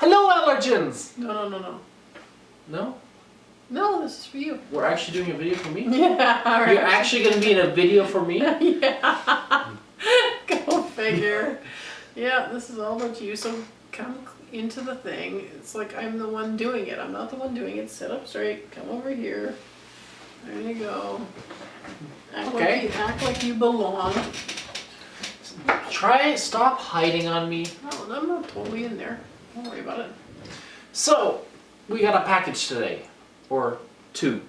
Hello, allergens! No. No? No, this is for you. We're actually doing a video for me? Yeah. You're actually going to be in a video for me? Yeah. Go figure. Yeah, this is all about you. So come into the thing. It's like I'm the one doing it. I'm not the one doing it. Sit up straight. Come over here. There you go. Okay. Act like you belong. Stop hiding on me. No, I'm not totally in there. Don't worry about it. So, we got a package today. Or two.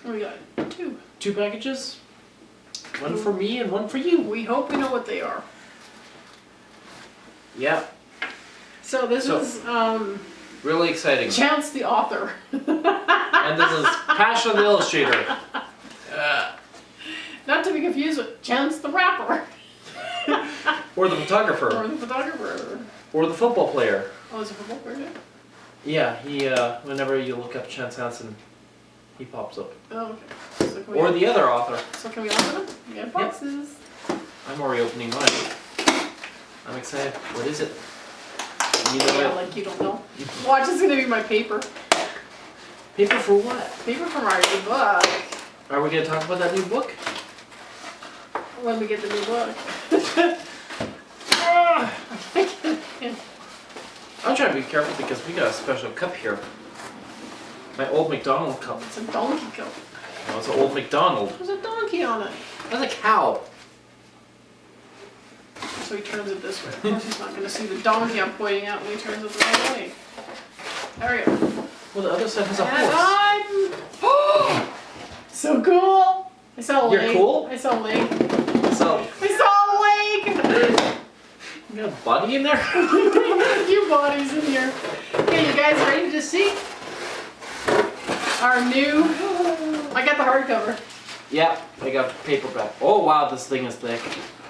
We got two. Two packages? One for me and one for you. We hope we know what they are. Yep. So this is Really exciting. Chance the author. And this is Passion the illustrator. Not to be confused with Chance the rapper. Or the photographer. Or the photographer. Or the football player. Oh, is it football player? Yeah, he, whenever you look up Chance Hansen, he pops up. Oh, okay. So Or the other author. So can we open them? We got boxes. I'm already opening mine. I'm excited. What is it? You know Yeah, it. like you don't know. Watch, it's gonna be my paper. Paper for what? Paper from our new book. Are we going to talk about that new book? When we get the new book. I'm trying to be careful because we got a special cup here. My old McDonald cup. It's a donkey cup. No, it's an old McDonald. There's a donkey on it. That's a cow. So he turns it this way. Of course he's not gonna see the donkey I'm pointing out when he turns it the right way. There we go. Well, the other side has a And horse. I'm... So cool! I saw a leg. You're cool? I saw a leg. So, I saw a leg! you got a body in there? A few bodies in here. Okay, you guys ready to see our new... I got the hardcover. Yeah, I got paperback. Oh wow, this thing is thick.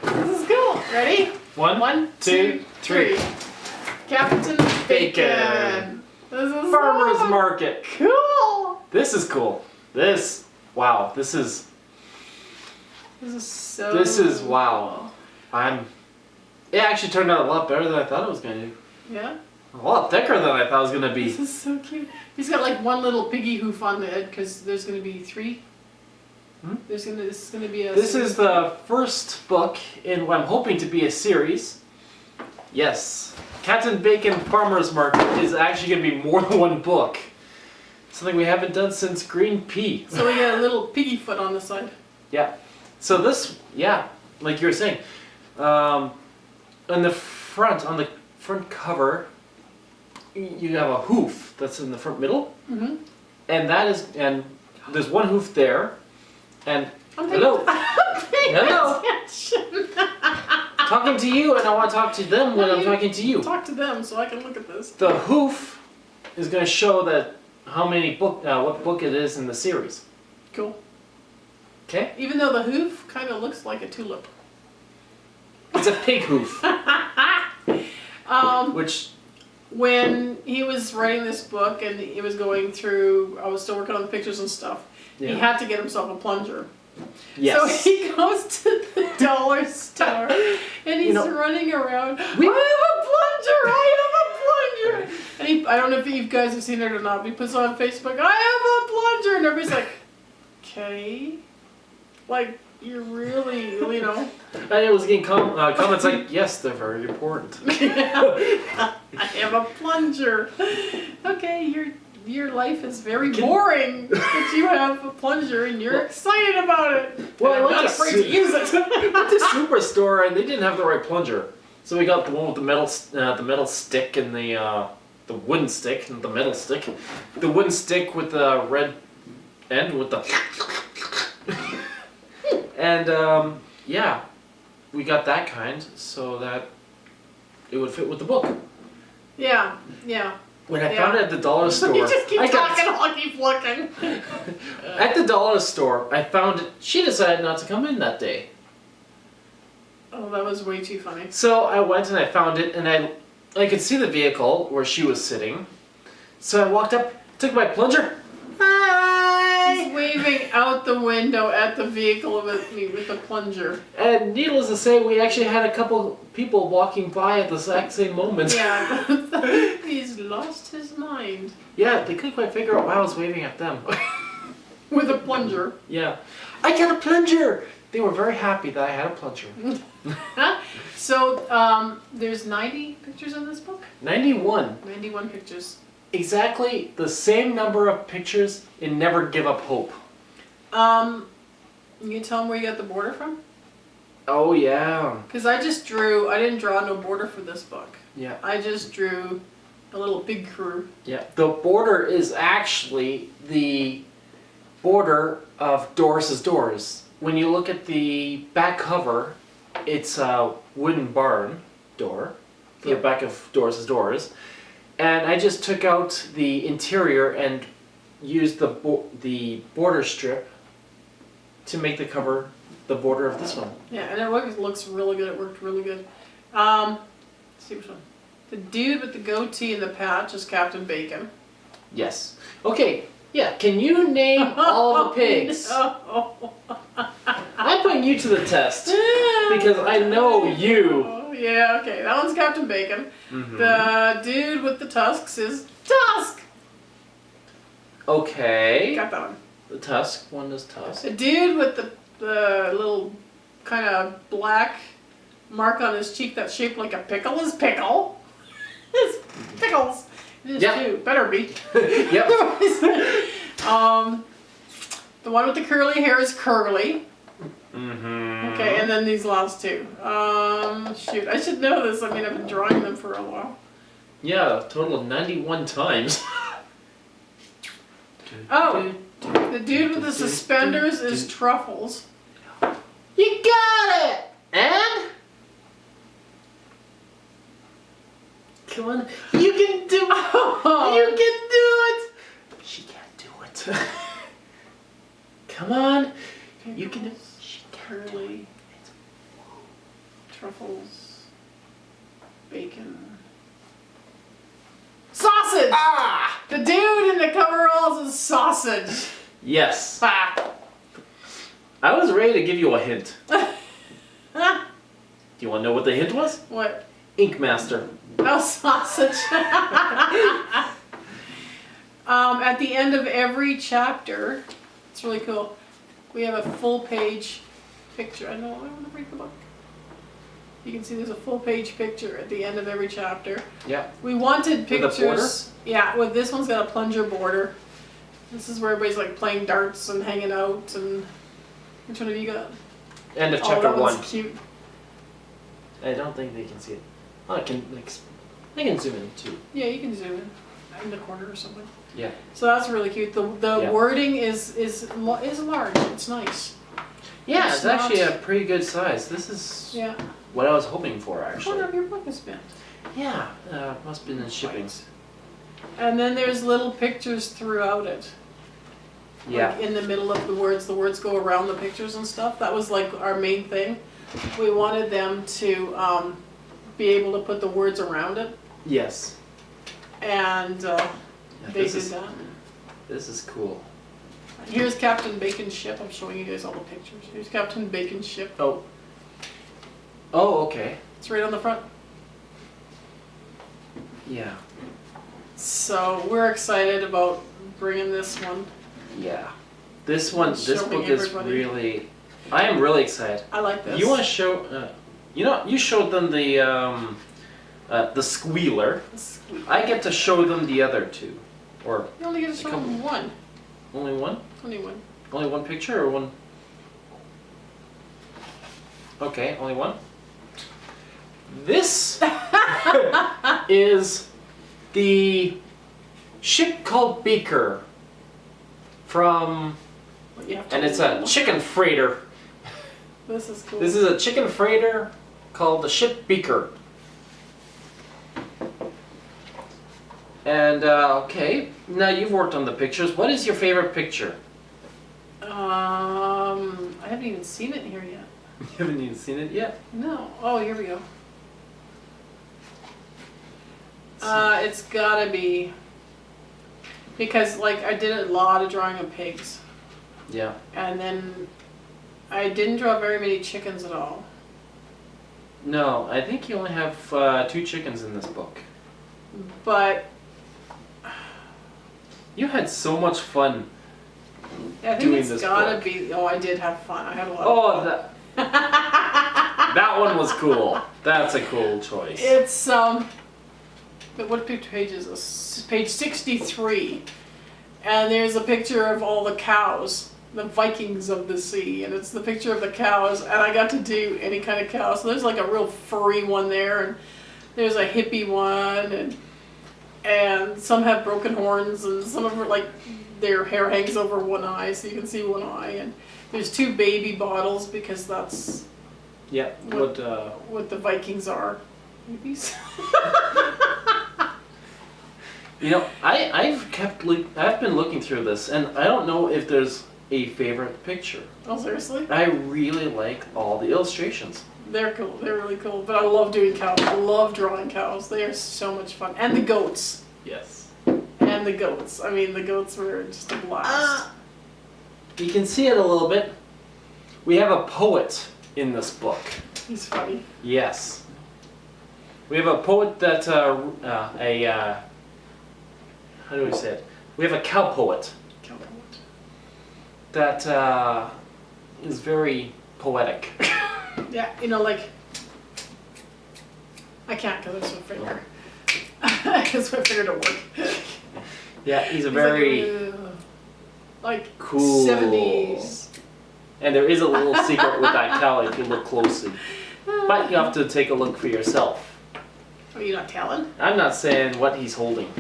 This is cool. Ready? One, two, three. Captain Bacon. This is Farmer's so Market. cool. This is cool. Wow, this is so wow. It actually turned out a lot better than I thought it was going to. Yeah? A lot thicker than I thought it was going to be. This is so cute. He's got like one little piggy hoof on the head because there's going to be three. This is going to be a... This is the first book in what I'm hoping to be a series. Yes. Captain Bacon Farmer's Market is actually going to be more than one book. Something we haven't done since Green Pea. So we got a little piggy foot on the side. Yeah. So this, yeah, like you were saying, on the front cover, you have a hoof that's in the front middle, and there's one hoof there, and hello, talking to you, and I want to talk to them when I'm talking to you. Talk to them so I can look at this. The hoof is going to show that how many what book it is in the series. Cool. Okay. Even though the hoof kind of looks like a tulip. It's a pig hoof. Which. When he was writing this book and he was going through, I was still working on the pictures and stuff, he had to get himself a plunger. Yes. So he goes to the dollar store and he's running around, I have a plunger! And I don't know if you guys have seen it or not, but he puts it on Facebook, I have a plunger! And everybody's like, okay? Like, you're really, And it was getting comments like, yes, they're very important. I have a plunger. Okay, your life is very boring, but you have a plunger and you're excited about it. Well, I'm not afraid to use it. We went to Superstore and they didn't have the right plunger, so we got the one with the metal stick and the wooden stick and the metal stick, the wooden stick with the red end with the. And yeah, we got that kind so that it would fit with the book. Yeah. When I found it at the dollar store, You just keep talking, I'll keep looking. At the dollar store, I found it. She decided not to come in that day. Oh, that was way too funny. So I went and I found it, and I could see the vehicle where she was sitting. So I walked up, took my plunger. Hi! He's waving out the window at the vehicle with me with the plunger. And needless to say, we actually had a couple people walking by at the exact same moment. Yeah, these lost his mind. Yeah, they couldn't quite figure out why I was waving at them. With a plunger. Yeah. I got a plunger! They were very happy that I had a plunger. So, there's 90 pictures in this book? 91. 91 pictures. Exactly the same number of pictures in Never Give Up Hope. You can tell them where you got the border from? Oh, yeah. Because I didn't draw no border for this book. Yeah. I just drew a little pig crew. Yeah. The border is actually the border of Doris's Doors. When you look at the back cover, it's a wooden barn door. The Yep. back of Doris's Doors. And I just took out the interior and used the border strip to make the cover the border of this one. Yeah, and it looks really good. It worked really good. Let's see which one. The dude with the goatee and the patch is Captain Bacon. Yes. Okay. Yeah. Can you name all the pigs? No. I'm putting you to the test because I know you. Oh, yeah, okay. That one's Captain Bacon. Mhm. The dude with the tusks is Tusk. Okay. Got that one. The tusk. One is tusk. The dude with the little kind of black mark on his cheek that's shaped like a pickle is Pickle. It's Pickles. It is Yeah. too. Better be. Yep. The one with the curly hair is Curly. Mm-hmm. Okay, and then these last two. Shoot, I should know this. I mean, I've been drawing them for a while. Yeah, a total of 91 times. Oh, the dude with the suspenders is Truffles. You got it! And? Come on. You can do it! You can do it! She can't do it. Come on. You can do it. She can't do it. Curly, Truffles, Bacon. Sausage! Ah! The dude in the coveralls is Sausage. Yes. Ah. I was ready to give you a hint. Do you want to know what the hint was? What? Ink Master. Oh, Sausage. At the end of every chapter, it's really cool. We have a full page picture. I want to break the book. You can see there's a full page picture at the end of every chapter. Yeah. We wanted With a pictures. border? Yeah, well, this one's got a plunger border. This is where everybody's like playing darts and hanging out. And which one have you got? End of Oh, chapter that 1. one's cute. I don't think they can see it. Oh, I can zoom in too. Yeah, you can zoom in the corner or something. Yeah. So that's really cute. The Yeah. wording is large. It's nice. Yeah, It's it's actually not- a pretty good size. This is Yeah. what I was hoping for, Corner actually. of your book is bent. Yeah, must have been in shipping. And then there's little pictures throughout it. Yeah. Like in the middle of the words go around the pictures and stuff. That was like our main thing. We wanted them to be able to put the words around it, Yes. and Yeah, they this did is that. this is cool. Here's Captain Bacon's ship. I'm showing you guys all the pictures. Here's Captain Bacon's ship. Oh. Oh, okay. It's right on the front. Yeah. So we're excited about bringing this one. Yeah. This one, this Showing book is everybody. really. I am really excited. I like this. You want to show? You showed them the squealer. Sweet. I get to show them the other two, or You only get to show Come- them one. only one? Only one. Only one picture or one? Okay, only one. This is the ship called Beaker from, But you have to and it's a chicken freighter. This is cool. This is a chicken freighter called the ship Beaker. And okay, now you've worked on the pictures. What is your favorite picture? I haven't even seen it here yet. You haven't even seen it yet. No. Oh, here we go. It's gotta be because like I did a lot of drawing of pigs, Yeah. and then I didn't draw very many chickens at all. No, I think you only have 2 chickens in this book. But You had so much fun. I think doing it's this gotta book. be. Oh, I did have fun. I had a lot. Oh, that one was cool. That's a cool choice. It's but what page is this? Page 63, and there's a picture of all the cows, the Vikings of the sea, and it's the picture of the cows. And I got to do any kind of cow. So there's like a real furry one there, and there's a hippie one, and some have broken horns, and some of them are like their hair hangs over one eye, so you can see one eye. And there's 2 baby bottles because that's Yeah. what the Vikings are. Babies. You know, I've been looking through this, and I don't know if there's a favorite picture. Oh, seriously? I really like all the illustrations. They're cool. They're really cool. But I love doing cows. I love drawing cows. They are so much fun. And the goats. Yes. And the goats. I mean, the goats were just a blast. You can see it a little bit. We have a poet in this book. He's funny. Yes. We have a poet that, how do we say it? We have a cow poet Cow poet. that is very poetic. Yeah, you know, like, I can't because it's my finger. Because my finger don't work. Yeah, he's a He's very like cool. 70s. And there is a little secret with that cow if you look closely. But you have to take a look for yourself. Are you not telling? I'm not saying what he's holding.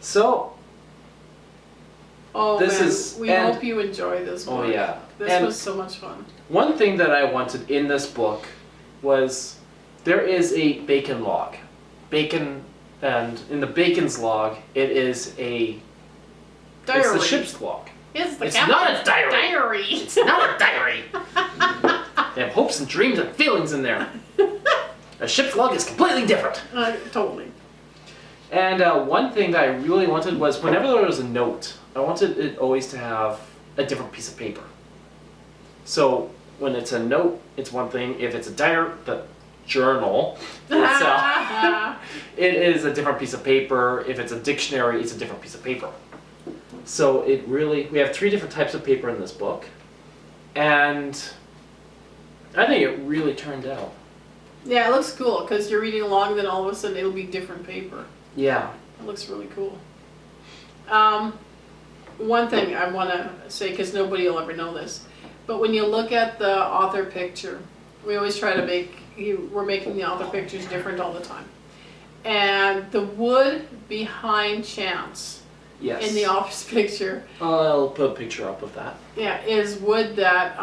So, Oh This man, is- we and- hope you enjoy this oh book. yeah. This And was so much fun. one thing that I wanted in this book was there is a bacon log. Bacon, and in the bacon's log, it is a, Diary. it's the ship's log. It's the It's captain's not a diary. diary. It's not a diary. They have hopes and dreams and feelings in there. A ship's log is completely different. Totally. And one thing that I really wanted was whenever there was a note, I wanted it always to have a different piece of paper. So when it's a note, it's one thing. If it's a diary, the journal itself, it is a different piece of paper. If it's a dictionary, it's a different piece of paper. So it really, we have 3 different types of paper in this book. And I think it really turned out. Yeah, it looks cool because you're reading along, then all of a sudden it'll be different paper. Yeah. It looks really cool. One thing I want to say, because nobody will ever know this, but when you look at the author picture, we always try to we're making the author pictures different all the time. And the wood behind Chance Yes. in the office picture, I'll put a picture up of that. yeah, is wood that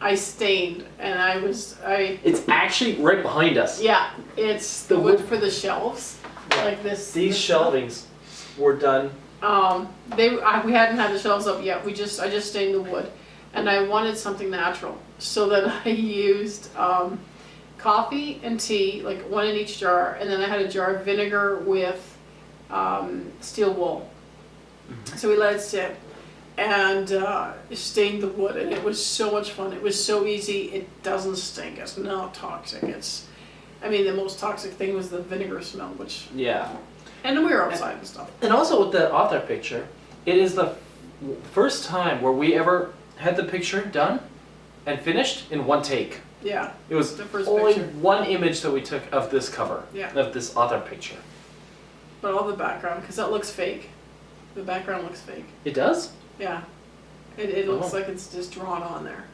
I stained, and I It's actually right behind us. yeah, it's The the wood wood- for the shelves, like this. These this shelvings were done. We hadn't had the shelves up yet. I just stained the wood, and I wanted something natural. So then I used coffee and tea, like one in each jar, and then I had a jar of vinegar with steel wool. So we let it sit and stained the wood, and it was so much fun. It was so easy. It doesn't stink. It's not toxic. The most toxic thing was the vinegar smell, Yeah. and we were outside and stuff. And also with the author picture, it is the first time where we ever had the picture done and finished in one take. Yeah, It was the first only picture. one image that we took of this cover, Yeah. of this author picture. But all the background, because that looks fake. The background looks fake. It does? Yeah. It looks Oh. like it's just drawn on there.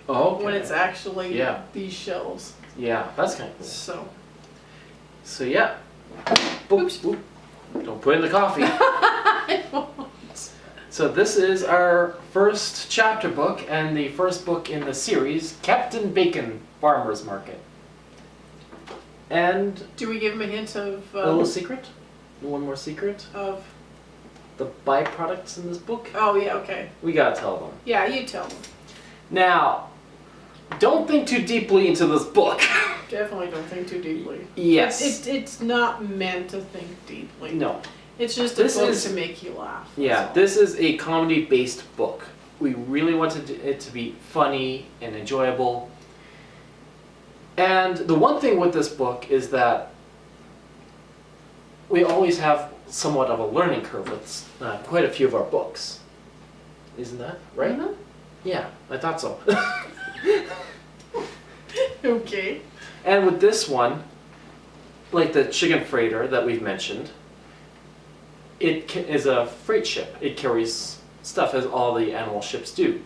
Oh, okay. When it's actually Yeah. these shelves. Yeah, that's kind of cool. So. So yeah. Oops. Oop. Don't put in the coffee. So this is our first chapter book and the first book in the series, Captain Bacon Farmer's Market. And Do we give him a hint of a little secret? One more secret? of? The byproducts in this book? Oh yeah, okay. We gotta tell them. Yeah, you tell them. Now, don't think too deeply into this book. Definitely don't think too deeply. Yes. It's not meant to think deeply. No. It's just a This book is- to make you laugh. Yeah, that's all. this is a comedy-based book. We really wanted it to be funny and enjoyable. And the one thing with this book is that we always have somewhat of a learning curve with quite a few of our books. Isn't that right? Mhm. Yeah, I thought so. Okay. And with this one, like the chicken freighter that we've mentioned, it is a freight ship. It carries stuff as all the animal ships do.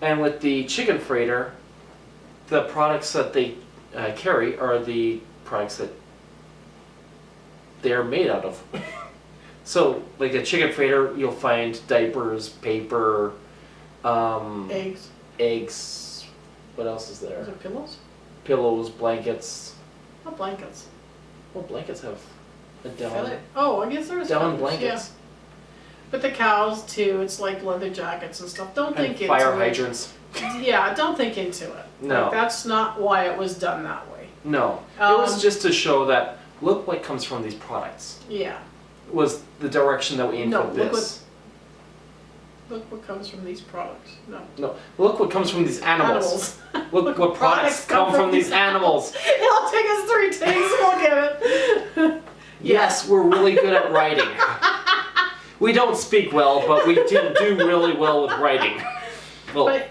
And with the chicken freighter, the products that they carry are the products that they're made out of. So, like a chicken freighter, you'll find diapers, paper, Eggs. eggs. What else is Is there? it pillows? Pillows, blankets. Not blankets. Well, blankets have a down. Feather. Oh, I guess there's Down feathers, blankets. Yeah. But the cows too. It's like leather jackets and stuff. Don't And think into fire it. hydrants. Yeah, don't think into it. No. Like, that's not why it was done that way. No. It was just to show that look what comes from these products. Yeah. Was the direction that we aimed No, for look this. Look what comes from these products. No. No. Look what comes from these animals. Look what products come from these animals. It'll take us 3 takes. We'll get it. Yes, we're really good at writing. We don't speak well, but we do really well with writing. Well, But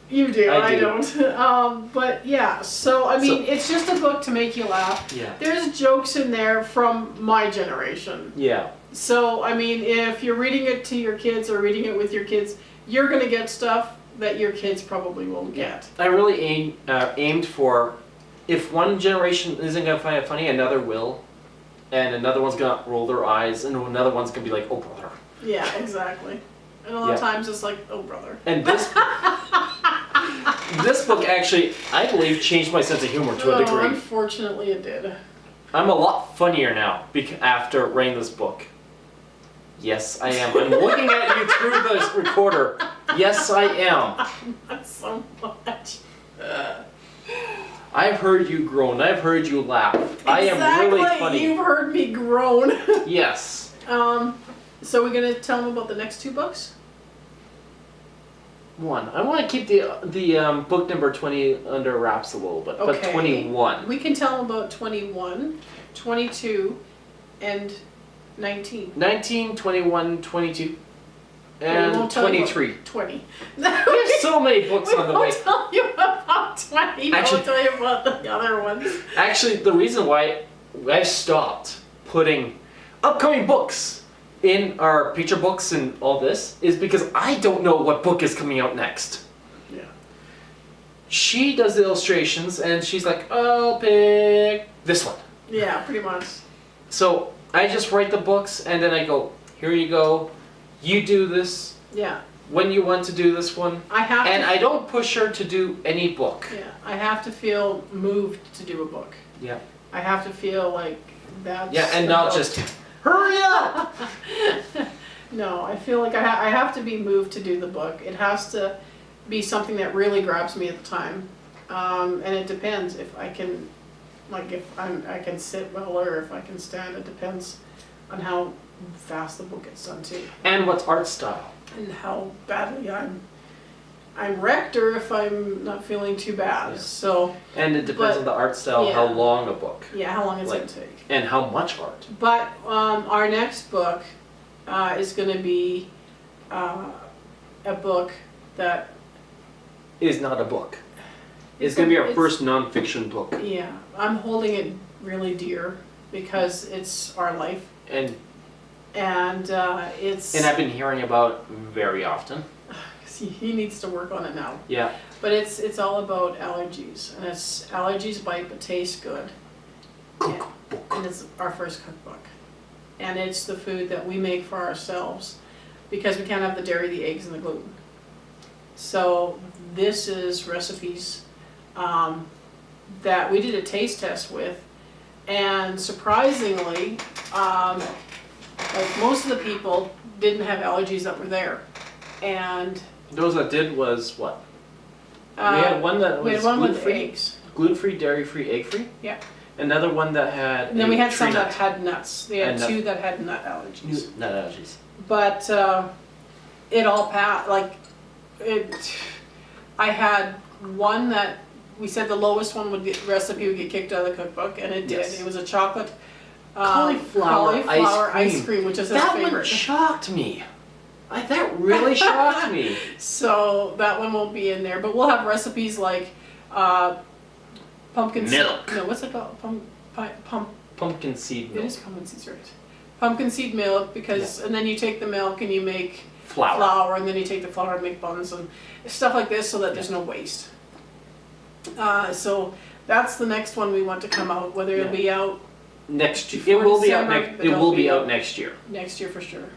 you do. I I do. don't. But yeah. So I mean, it's just a book to make you laugh. yeah. There's jokes in there from my generation. Yeah. So, I mean, if you're reading it to your kids or reading it with your kids, you're going to get stuff that your kids probably won't get. I really aimed for, if one generation isn't going to find it funny, another will. And another one's going to roll their eyes, and another one's going to be like, oh, brother. Yeah, exactly. And a lot of times it's like, oh, brother. And this this book actually, I believe, changed my sense of humor to a degree. Unfortunately, it did. I'm a lot funnier now after writing this book. Yes, I am. I'm looking at you through this recorder. Yes, I am. Not so much. I've heard you groan. I've heard you laugh. I am really funny. You've heard me groan. Yes. So we're gonna tell them about the next 2 books. One. I want to keep the book number 20 under wraps a little bit, but Okay. 21. We can tell them about 21, 22, and 19. 19, 21, 22, We and won't tell you 23. about 20. We have so many books We on the way. won't tell you about 20. Actually- We'll tell you about the other ones. Actually, the reason why I stopped putting upcoming books in our picture books and all this is because I don't know what book is coming out next. Yeah. She does the illustrations and she's like, I'll pick this one. Yeah, pretty much. So I just write the books and then I go, here you go, you do this Yeah. when you want to do this one. I have And to. I don't push her to do any book. Yeah, I have to feel moved to do a book. Yeah. I have to feel like that's. Yeah, and the not book. just, hurry up! No, I feel like I have to be moved to do the book. It has to be something that really grabs me at the time, and it depends if I can, like if I can sit well or if I can stand. It depends on how fast the book gets done too, And what's art style? and how badly I'm wrecked or if I'm not feeling too bad. Yeah. So And it depends But- on the art style, yeah. how long a book, yeah, how long it's Like- gonna take. and how much art. But our next book is going to be a book that, Is not a book. It's It's going to be our it's- first nonfiction book. yeah, I'm holding it really dear because it's our life, And it's. I've been hearing about very often. He needs to work on it now. Yeah. But it's all about allergies, and it's allergies bite but taste good. Cookbook. And it's our first cookbook. And it's the food that we make for ourselves because we can't have the dairy, the eggs, and the gluten. So this is recipes that we did a taste test with, and surprisingly, like most of the people didn't have allergies that were there. And Those that did was what? We uh, had one that we was had one with gluten-free, eggs. gluten-free, dairy-free, egg-free. Yeah. Another one that had. And then we a had some tree that nut. had nuts. They had And nut. 2 that had nut allergies. Nut allergies. But it all passed. Like it, I had one that we said the lowest one would get recipe would get kicked out of the cookbook, and it did. Yes. It was a chocolate Cauliflower ice cream, which is his That favorite. one shocked me. That really shocked me. So that one won't be in there, but we'll have recipes like pumpkin Milk. No, what's it called? Pumpkin seed It milk. is pumpkin seeds, right? Pumpkin seed milk, because and then you take the milk and you make Flour. and then you take the flour and make buns and stuff like this, so that there's no waste. So that's the next one we want to come out. Whether it'll be out Next year. Before It will be out December, next. but It it'll will be be out out. next year. next year for sure.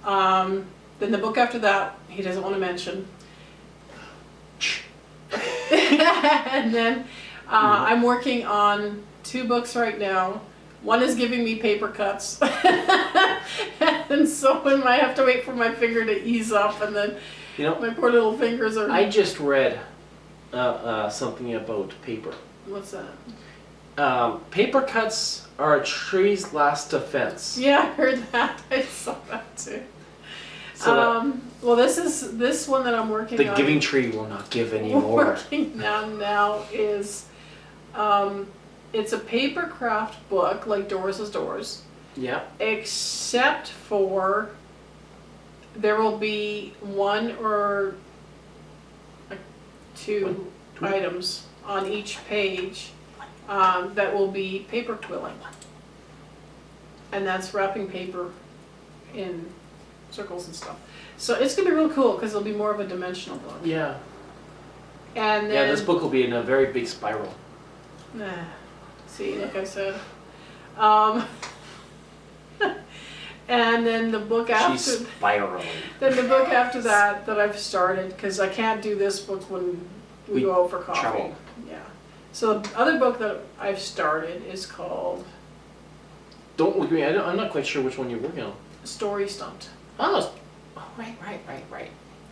Then the book after that, he doesn't want to mention. And then I'm working on 2 books right now. One is giving me paper cuts. And so when I have to wait for my finger to ease up, and then You know, my poor little fingers are. I just read something about paper. What's that? Paper cuts are a tree's last defense. Yeah, I heard that. I saw that too. So Well, this one that I'm working the on. giving tree will not give anymore. Working on now is, it's a paper craft book like Doris is Doors, Yeah. except for there will be 1 or 2 items on each page that will be paper quilling, and that's wrapping paper in circles and stuff. So it's gonna be real cool because it'll be more of a dimensional book. Yeah. And then, Yeah, this book will be in a very big spiral. See, like I said. Um, and then the book after, She's spiraling. then the book after that I've started, because I can't do this book when we go out for coffee. travel. Yeah. So the other book that I've started is called Don't look at me. I'm not quite sure which one you're working on. Story Stumped. Oh, right.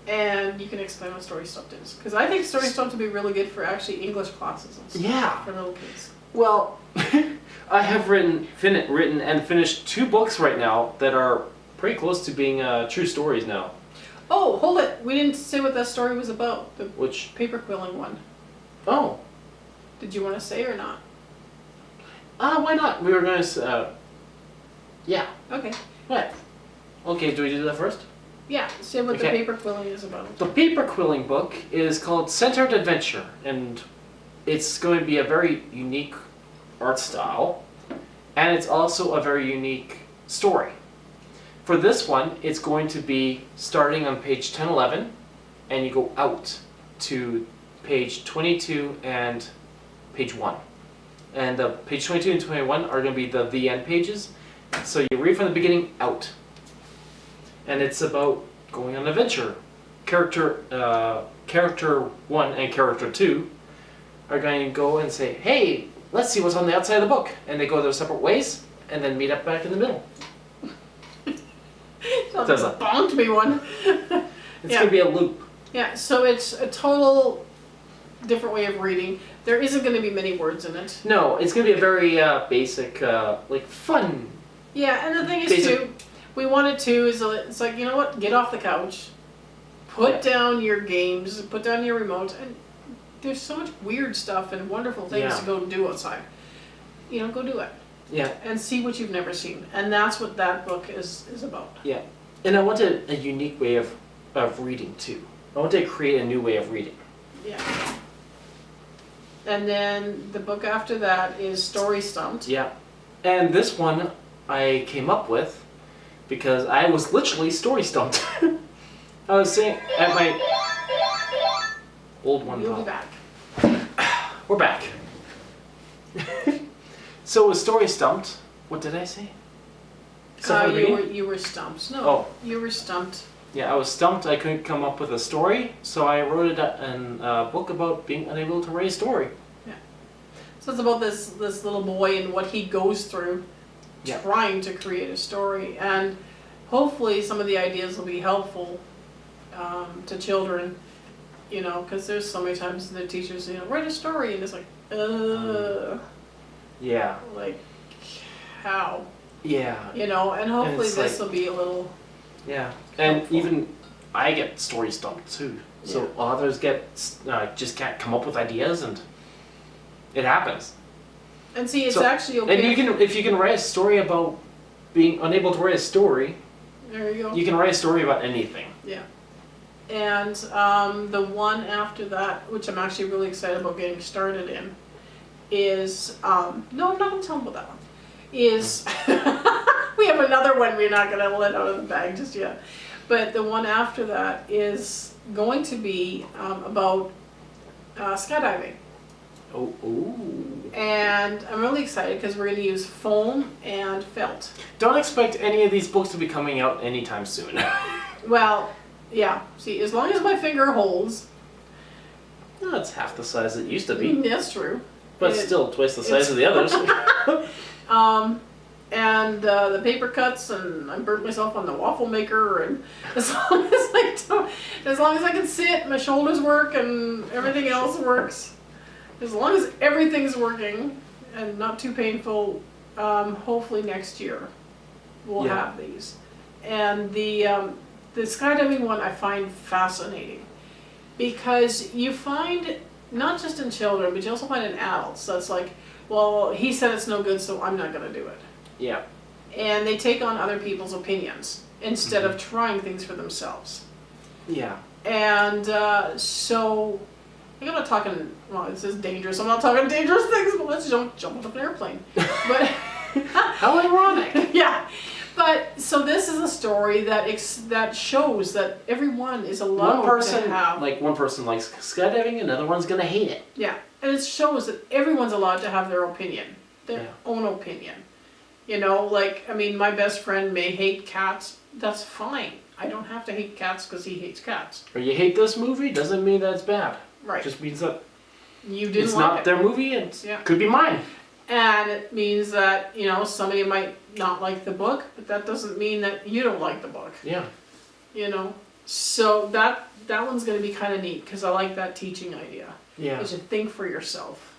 And you can explain what Story Stumped is. Because I think Story Stumped would be really good for actually English classes and stuff. Yeah. For little kids. Well, I have written and finished 2 books right now that are pretty close to being true stories now. Oh, hold it. We didn't say what that story was about. The Which, paper quilling one. oh, Did you want to say or not? why not? We were going to, yeah. Okay. What? Okay, do we do that first? Yeah, say what the Okay. paper quilling is about. The paper quilling book is called Centered Adventure, and it's going to be a very unique art style, and it's also a very unique story. For this one, it's going to be starting on page 1011, and you go out to page 22 and page 1. And the page 22 and 21 are going to be the end pages, so you read from the beginning out. And it's about going on an adventure. Character 1 and character 2 are going to go and say, hey, let's see what's on the outside of the book. And they go their separate ways and then meet up back in the middle. Sounds like a Bounty one. It's going to be a loop. Yeah, so it's a total different way of reading. There isn't going to be many words in it. No, it's going to be a very basic, like fun. Yeah, and the thing is Basic. too, we wanted to is it's like, you know what? Get off the couch, put down your games, put down your remote, and there's so much weird stuff and wonderful things Yeah. to go do outside. You know, go do it. Yeah, And see what you've never seen. And that's what that book is about. yeah. And I wanted a unique way of reading too. I wanted to create a new way of reading. Yeah. And then the book after that is Story Stumped. Yeah. And this one I came up with because I was literally story stumped. I was saying at my old one. You'll be pop. back. We're back. So with story stumped, what did I say? Stuff I'm reading? You were stumped. No, Oh. you were stumped. Yeah, I was stumped. I couldn't come up with a story, so I wrote it in a book about being unable to write a story. So it's about this little boy and what he goes through Yeah. trying to create a story. And hopefully some of the ideas will be helpful to children, you know, because there's so many times the teachers, you know, write a story, and it's like, Yeah. like, how? Yeah. You know, and hopefully it's this like- will be a little, Yeah. And Helpful. even I get story stumped too. So Yeah. authors get just can't come up with ideas, and it happens. And see, it's So- actually okay. And if you can write a story about being unable to write a story, There you go. you can write a story about anything. Yeah. And the one after that, which I'm actually really excited about getting started in, is no, I'm not gonna tell them about that one. Is we have another one we're not gonna let out of the bag just yet. But the one after that is going to be about skydiving. Oh, And I'm really excited because we're going to use foam and felt. Don't expect any of these books to be coming out anytime soon. Well, yeah. See, as long as my finger holds, No, it's half the size it used to be, that's true. but It- still twice the size of the others. And the paper cuts, and I burnt myself on the waffle maker, and as long as I can sit, my shoulders work, and everything else works. As long as everything's working and not too painful, hopefully next year we'll Yeah. have these. And the skydiving one I find fascinating because you find not just in children, but you also find in adults. So it's like, well, he said it's no good, so I'm not going to do it. Yeah. And they take on other people's opinions instead of trying things for themselves. Yeah. And so, I'm not talking, well, this is dangerous. I'm not talking dangerous things, but let's don't jump off an airplane. But, How ironic. yeah. But, so this is a story that shows that everyone is allowed One person, to have. one person likes skydiving, another one's gonna hate it. Yeah. And it shows that everyone's allowed to have their opinion, their Yeah. own opinion. You know, like, I mean, my best friend may hate cats. That's fine. I don't have to hate cats because he hates cats. Or you hate this movie, doesn't mean that it's bad. Right. It just means that You didn't it's like not it. their movie and it Yeah. could be mine. And it means that, you know, somebody might not like the book, but that doesn't mean that you don't like the book, Yeah. you know? So that one's going to be kind of neat because I like that teaching idea. Yeah. You should think for yourself.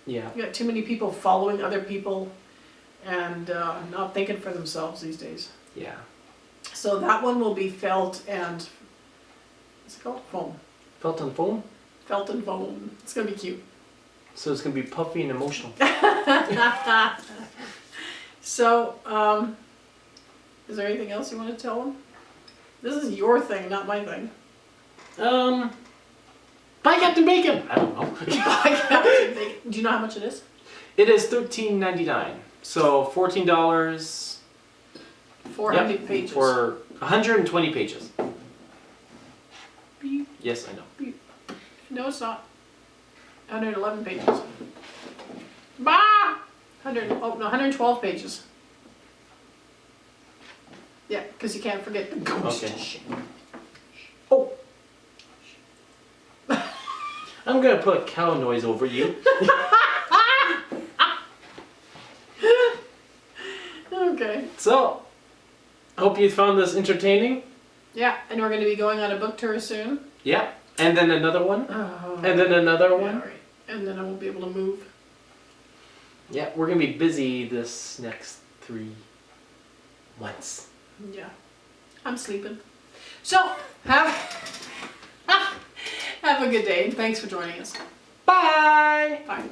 Yeah. You got too many people following other people and not thinking for themselves these days. Yeah. So that one will be felt and, what's it called? Foam. Felt and foam. Felt and foam. It's going to be cute. So it's gonna be puffy and emotional. So, is there anything else you want to tell them? This is your thing, not my thing. Buy Captain Bacon. I don't know. Do you know how much it is? It is $13.99. So $14. 400 pages. For 120 pages. Beep. Yes, I know. No, it's not. 111 pages. Bah! 112 pages. Yeah, because you can't forget the ghost Okay. shit. Oh! I'm gonna put cow noise over you. Okay. So, hope you found this entertaining. Yeah, and we're going to be going on a book tour soon. Yeah. And then another one. Oh. And then another Yeah, one. right. And then I won't be able to move. Yeah, we're gonna be busy this next 3 months. Yeah. I'm sleeping. So, have a good day. Thanks for joining us. Bye! Bye.